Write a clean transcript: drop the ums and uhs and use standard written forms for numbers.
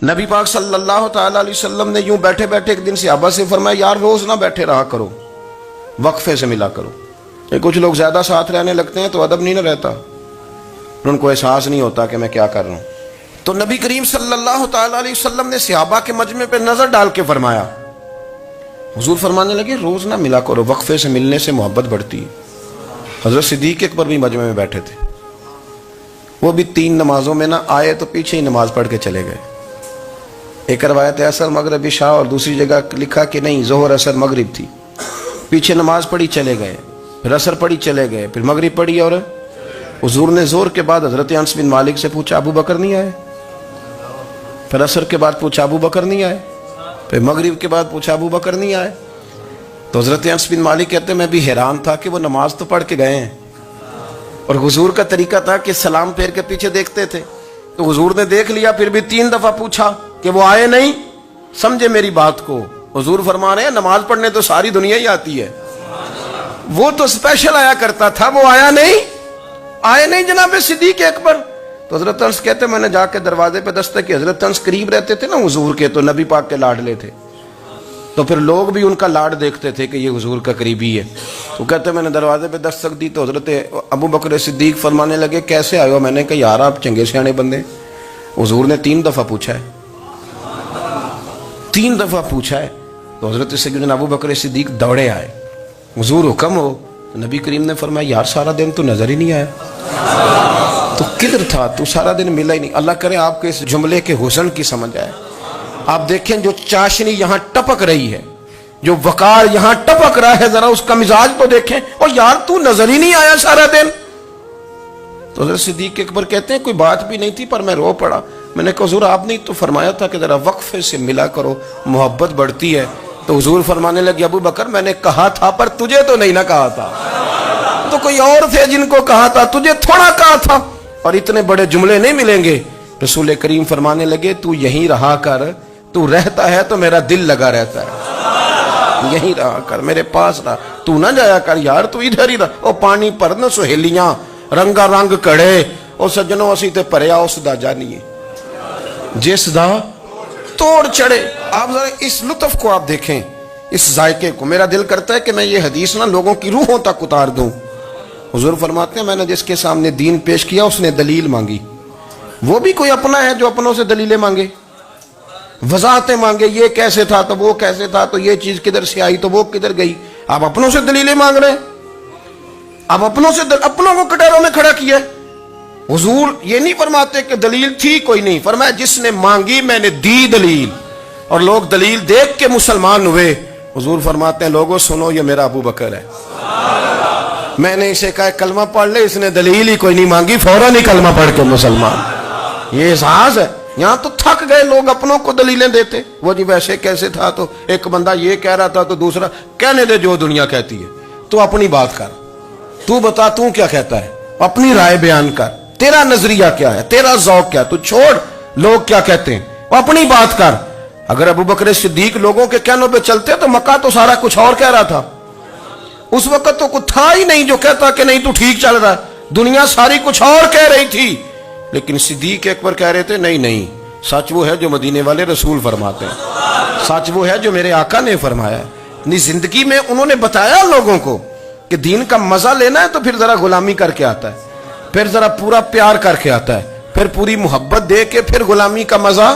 نبی پاک صلی اللہ تعالی علیہ وسلم نے یوں بیٹھے بیٹھے ایک دن صحابہ سے فرمایا یار روز نہ بیٹھے رہا کرو، وقفے سے ملا کرو۔ کچھ لوگ زیادہ ساتھ رہنے لگتے ہیں تو ادب نہیں نہ رہتا، ان کو احساس نہیں ہوتا کہ میں کیا کر رہا ہوں۔ تو نبی کریم صلی اللہ تعالی علیہ وسلم نے صحابہ کے مجمع پہ نظر ڈال کے فرمایا، حضور فرمانے لگے روز نہ ملا کرو، وقفے سے ملنے سے محبت بڑھتی ہے۔ حضرت صدیق اکبر بھی مجمع میں بیٹھے تھے، وہ بھی 3 نمازوں میں نہ آئے تو پیچھے ہی نماز پڑھ کے چلے گئے۔ ایک روایت ہے عصر مغرب عشاء، اور دوسری جگہ لکھا کہ نہیں ظہر عصر مغرب تھی، پیچھے نماز پڑھی چلے گئے، پھر عصر پڑھی چلے گئے، پھر مغرب پڑھی، اور حضور نے زور کے بعد حضرت انس بن مالک سے پوچھا ابو بکر نہیں آئے؟ پھر عصر کے بعد پوچھا ابو بکر نہیں آئے؟ پھر مغرب کے بعد پوچھا ابو بکر نہیں آئے؟ تو حضرت انس بن مالک کہتے میں بھی حیران تھا کہ وہ نماز تو پڑھ کے گئے ہیں، اور حضور کا طریقہ تھا کہ سلام پھیر کے پیچھے دیکھتے تھے، تو حضور نے دیکھ لیا، پھر بھی 3 دفعہ پوچھا کہ وہ آئے نہیں؟ سمجھے میری بات کو؟ حضور فرما رہے ہیں نماز پڑھنے تو ساری دنیا ہی آتی ہے، وہ تو اسپیشل آیا کرتا تھا، وہ آیا نہیں؟ آئے نہیں جناب صدیق اکبر؟ تو حضرت انس کہتے میں نے جا کے دروازے پہ دستک کی، حضرت انس قریب رہتے تھے نا حضور کے، تو نبی پاک کے لاڈلے تھے، تو پھر لوگ بھی ان کا لاڈ دیکھتے تھے کہ یہ حضور کا قریبی ہے۔ تو کہتے میں نے دروازے پہ دستک دی تو حضرت ابو بکر صدیق فرمانے لگے کیسے آئے ہو؟ میں نے کہا یار آپ چنگے سیانے بندے، حضور نے 3 دفعہ پوچھا ہے، 3 دفعہ پوچھا ہے۔ تو حضرت سیدنا ابو بکر صدیق دوڑے آئے، حضور حکم ہو؟ تو نبی کریم نے فرمایا یار سارا دن تو نظر ہی نہیں آیا، تو کدھر تھا تو؟ سارا دن ملا ہی نہیں۔ اللہ کرے آپ کے اس جملے کے حسن کی سمجھ آئے۔ آپ دیکھیں جو چاشنی یہاں ٹپک رہی ہے، جو وقار یہاں ٹپک رہا ہے، ذرا اس کا مزاج تو دیکھیں، اور یار تو نظر ہی نہیں آیا سارا دن۔ تو حضرت صدیق اکبر کہتے ہیں کوئی بات بھی نہیں تھی پر میں رو پڑا۔ میں نے کہا حضور آپ نے تو فرمایا تھا کہ ذرا وقفے سے ملا کرو، محبت بڑھتی ہے۔ تو حضور فرمانے لگے ابو بکر میں نے کہا تھا پر تجھے تو نہیں نہ کہا تھا، تو کوئی اور تھے جن کو کہا تھا، تجھے تھوڑا کہا تھا، اور اتنے بڑے جملے نہیں ملیں گے۔ رسول کریم فرمانے لگے تو یہیں رہا کر، تو رہتا ہے تو میرا دل لگا رہتا ہے، یہیں رہا کر، میرے پاس رہا، تو نہ جایا کر یار، تو ادھر ہی رہا۔ او پانی پرن سہیلیاں رنگا رنگ کڑے، او سجنوں اسی تے پریا اس دا جانیے جس دا توڑ چڑھے۔ آپ ذرا اس لطف کو آپ دیکھیں، اس ذائقے کو۔ میرا دل کرتا ہے کہ میں یہ حدیث نہ لوگوں کی روحوں تک اتار دوں۔ حضور فرماتے ہیں میں نے جس کے سامنے دین پیش کیا اس نے دلیل مانگی، وہ بھی کوئی اپنا ہے جو اپنوں سے دلیلیں مانگے، وضاحتیں مانگے، یہ کیسے تھا تو وہ کیسے تھا، تو یہ چیز کدھر سے آئی تو وہ کدھر گئی۔ آپ اپنوں سے دلیلیں مانگ رہے ہیں، آپ اپنوں سے اپنوں کو کٹہروں میں کھڑا کیا۔ حضور یہ نہیں فرماتے کہ دلیل تھی کوئی نہیں، فرمایا جس نے مانگی میں نے دی دلیل، اور لوگ دلیل دیکھ کے مسلمان ہوئے۔ حضور فرماتے ہیں لوگوں سنو یہ میرا ابو بکر ہے، میں نے اسے کہا کلمہ پڑھ لے، اس نے دلیل ہی کوئی نہیں مانگی، فوراً ہی کلمہ پڑھ کے مسلمان۔ یہ احساس ہے۔ یہاں تو تھک گئے لوگ اپنوں کو دلیلیں دیتے، وہ جی ویسے کیسے تھا، تو ایک بندہ یہ کہہ رہا تھا تو دوسرا کہنے دے جو دنیا کہتی ہے، تو اپنی بات کر، تو بتا تو کیا کہتا ہے، اپنی رائے بیان کر، تیرا نظریہ کیا ہے، تیرا ذوق کیا ہے، تو چھوڑ لوگ کیا کہتے ہیں، وہ اپنی بات کر۔ اگر ابو بکر صدیق لوگوں کے کہنوں پہ چلتے تو مکہ تو سارا کچھ اور کہہ رہا تھا، اس وقت تو کچھ تھا ہی نہیں جو کہتا کہ نہیں تو ٹھیک چل رہا ہے، دنیا ساری کچھ اور کہہ رہی تھی، لیکن صدیق اکبر کہہ رہے تھے نہیں نہیں، سچ وہ ہے جو مدینے والے رسول فرماتے ہیں، سچ وہ ہے جو میرے آقا نے فرمایا ہے۔ اپنی زندگی میں انہوں نے بتایا لوگوں کو کہ دین کا مزہ لینا ہے تو پھر ذرا غلامی کر کے آتا ہے، پھر ذرا پورا پیار کر کے آتا ہے، پھر پوری محبت دے کے پھر غلامی کا مزہ